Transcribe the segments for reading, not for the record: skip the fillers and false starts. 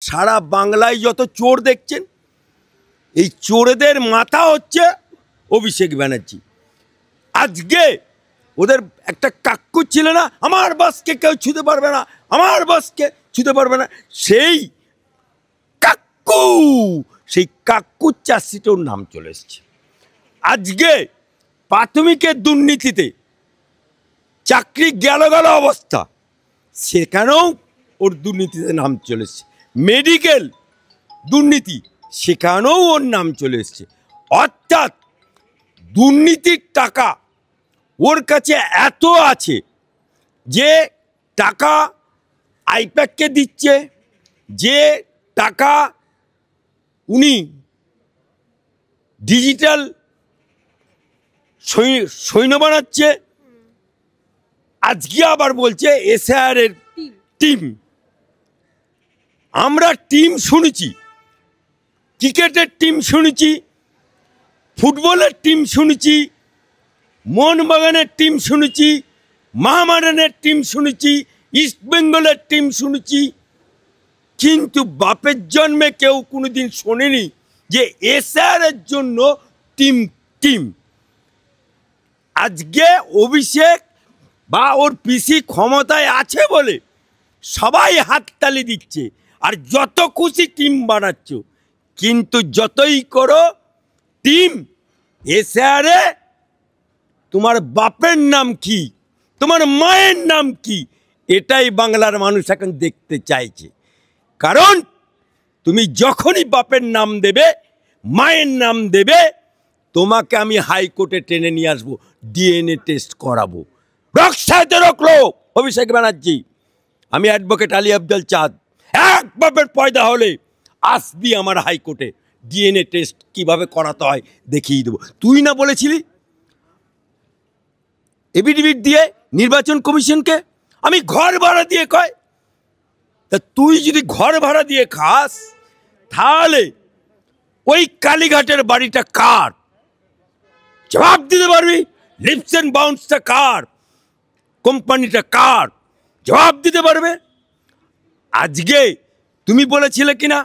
সারা বাংলায় যত চোর দেখছেন, এই চোরেদের মাথা হচ্ছে অভিষেক ব্যানার্জি। আজকে ওদের একটা কাক্কু ছিল না, আমার বাসকে কেউ ছুঁতে পারবে না, আমার বাসকে ছুঁতে পারবে না, সেই কাক্কু, সেই কাক্কুর চাষিটার নাম চলে এসছে। আজকে প্রাথমিকের দুর্নীতিতে চাকরি গেল অবস্থা, সেখানেও ওর দুর্নীতিতে নাম চলে এসছে। মেডিকেল দুর্নীতি, সেখানেও ওর নাম চলে এসছে। অর্থাৎ দুর্নীতির টাকা ওর কাছে এত আছে যে টাকা আইপ্যাককে দিচ্ছে, যে টাকা উনি ডিজিটাল সৈন্য বানাচ্ছে, আজকে আবার বলছে এসআর এর টিম। আমরা টিম শুনেছি, ক্রিকেটের টিম শুনেছি, ফুটবলের টিম শুনেছি, মোহনবাগানের টিম শুনেছি, মহামারানের টিম শুনেছি, ইস্ট বেঙ্গলের টিম শুনেছি, কিন্তু বাপের জন্মে কেউ কোনোদিন শোনেনি যে এসআর এর জন্য টিম। আজকে অভিষেক বা ওর পিসি ক্ষমতায় আছে বলে সবাই হাততালি দিচ্ছে, আর যত খুশি টিম বানাচ্ছ, কিন্তু যতই করো টিম, এসআরে তোমার বাপের নাম কি, তোমার মায়ের নাম কি, এটাই বাংলার মানুষ এখন দেখতে চাইছে। কারণ তুমি যখনই বাপের নাম দেবে, মায়ের নাম দেবে, তোমাকে আমি হাইকোর্টে টেনে নিয়ে আসবো, ডিএনএ টেস্ট করাবো। রক্সাতে রকলো অভিষেক ব্যানার্জি, আমি অ্যাডভোকেট আলী আফজাল চাঁদ, এক বাপের পয়দা হলে আসবি আমার হাইকোর্টে, ডিএনএ টেস্ট কিভাবে করাতে হয় দেখিয়ে দেবো। তুই না বলেছিলি এফিডেভিট দিয়ে নির্বাচন কমিশনকে আমি ঘর ভাড়া দিয়ে কয়, তা তুই যদি ঘর ভাড়া দিয়ে খাস, তাহলে ওই কালীঘাটের বাড়িটা কার? জবাব দিতে পারবি? লিপস অ্যান্ড বাউন্সটা কার? কোম্পানিটা কার? জবাব দিতে পারবে? আজকে তুমি বলেছিলে কিনা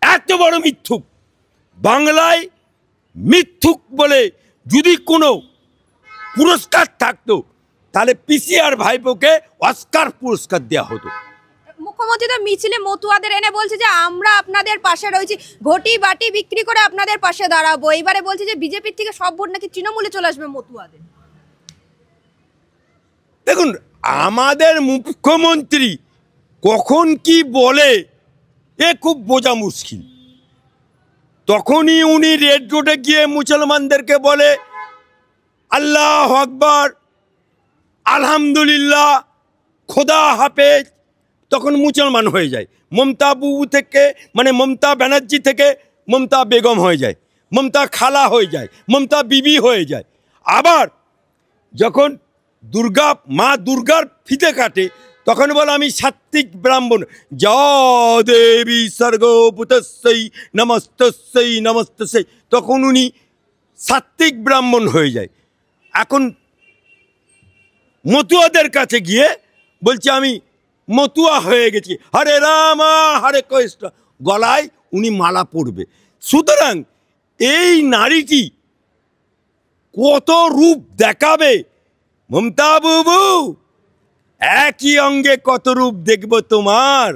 এত বড় মিথ্যুক, বাংলায় মিথ্যুক বলে যদি কোনো পুরস্কার থাকতো, তাহলে পিসিআর ভাইপোকে অস্কার পুরস্কার দেওয়া হতো। মুখ্যমন্ত্রী তো মিছিলে মতুয়াদের এনে বলছে যে আমরা আপনাদের পাশে রয়েছি, ঘটি বাটি বিক্রি করে আপনাদের পাশে দাঁড়াবো। এবারে বলছে যে বিজেপির থেকে সব ভোট নাকি তৃণমূলে চলে আসবে মতুয়াদের। দেখুন, আমাদের মুখ্যমন্ত্রী কখন কি বলে এ খুব বোঝা মুশকিল। তখনই উনি রেড রোডে গিয়ে মুসলমানদেরকে বলে আল্লাহ আকবার, আলহামদুলিল্লাহ, খোদা হাফেজ, তখন মুসলমান হয়ে যায়। মমতা বুবু থেকে, মানে মমতা ব্যানার্জি থেকে মমতা বেগম হয়ে যায়, মমতা খালা হয়ে যায়, মমতা বিবি হয়ে যায়। আবার যখন মা দুর্গার ফিতে কাটে, তখন বলে আমি সাত্বিক ব্রাহ্মণ, জয় দেবী সর্গভূতস্যৈ নমস্তস্যৈ নমস্তস্যৈ, তখন উনি সাত্বিক ব্রাহ্মণ হয়ে যায়। এখন মতুয়াদের কাছে গিয়ে বলছে আমি মতুয়া হয়ে গেছি, হরে রামা হরে কৃষ্ণ, গলায় উনি মালা পরবে। সুতরাং এই নারীটি কত রূপ দেখাবে, মমতা বুবু একই অঙ্গে কত রূপ দেখব তোমার।